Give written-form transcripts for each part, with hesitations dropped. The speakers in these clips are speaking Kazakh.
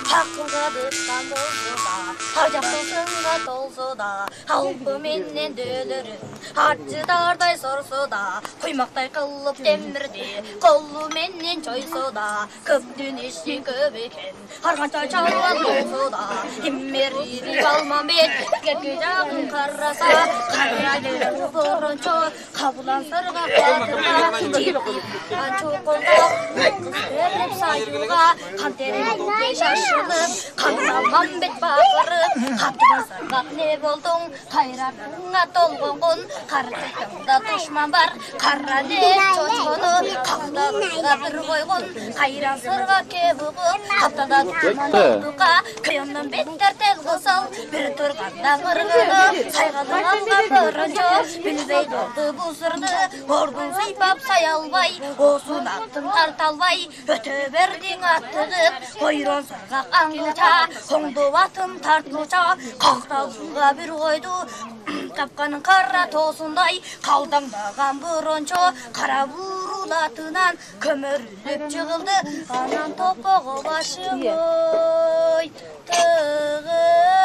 가득한 bolsuda harcapılsınga dolsuda halkı menden dölürün harcıdarday sorsuda kuymakтай kılıp demirdi kollu menden çoysuda köptün işi köp eken hargança çalan dolsuda himmeri kalmam ben kepke жағын қараса қара келер бұрынчо қабылан сырға батырға тиіп чоқылдап қыз сайуға қантерің шашылып қамсалған бет бақырып қаптыдан сырғақ не болдың қайратыңа толған құн қарсыңда дұшман бар қара ден чочқыны қақталыға бір қойғын қайран сырға кебігіп қаптада дұшман олдыға күйімнің беттер тел қысыл бір тұрғанда қырғыны сайғадың алған бұрынчо білбей болды бұл сырды ордың сыйпап сай албай осын аттың арталбай өте бердің аттығып ойрон сырғақ аңғылша қоңды атын тартылша қақталуға бір қойды қапқаның қара тосындай қалдаңдаған бұрынчо қара бурыл атынан көміріліп жығылды анан топығы башым ой тығылды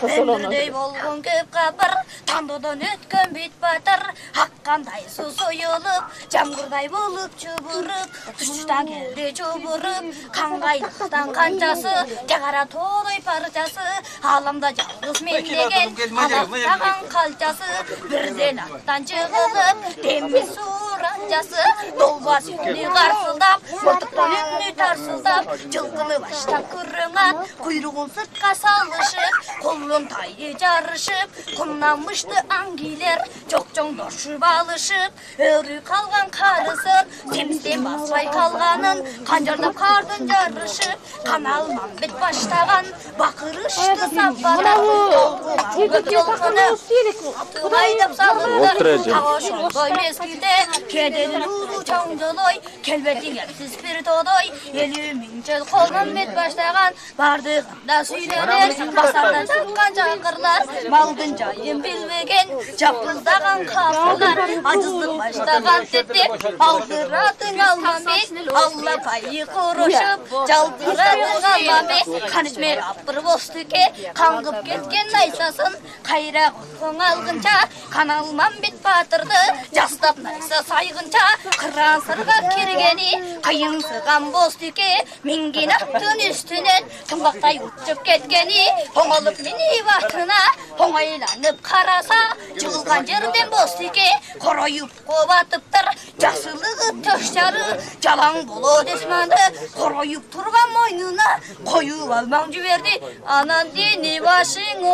өмірдей болған көп қабыр таңдыдан өткен бет батыр аққандай су сойылып жаңғырдай болып жүбіріп тұштан келді жүбіріп қаңғайлықтан қаншасы тағара тодай парчасы аламда жалғыз мен деген алақтаған қалчасы бірден аттан жығылып деміз суранжасы долбар сүйіне қарсылдап мылтықтан үніне тарсылдап жылқыны баштап күрің ат құйрығын сыртқа салышып қолын тайы жарышып құмнамышты аңгилер жоқжоңдошып алышып өрі қалған қарысын семізден баспай қалғанын қанжарлап қардың жарышып қаналман бет баштаған бақырышты саппаған көк жылқыны айдап салынды қағашын қой мезгілде кеден ұру чоңдылой келбетің әлсіз бір тодой елі минжел қолын бет баштаған бардығында сүйленер бастардан жаққан жаңғырлар малдың жайын білмеген жапылдаған қапылар ажыздық баштаған сетте алдыратың алмамет алла пайы құрышып жалтыратың алмамет қанышмер апыр бостыке қаңғып кеткен найсасын қайра құлқың алғынша қаналман бет батырды жастап найса сайғынша қыран сырға кергені қиынсыған бостыке минген аттың үстінен тұңғақтай ұтып кеткені оңалып мені батына оңайланып қараса жығылған жерден бостыке қорайып қобатыптыр жасылығы төшжары жалаң боло десманды қорайып тұрған мойнына қойып алмаң жіберді анан дені башың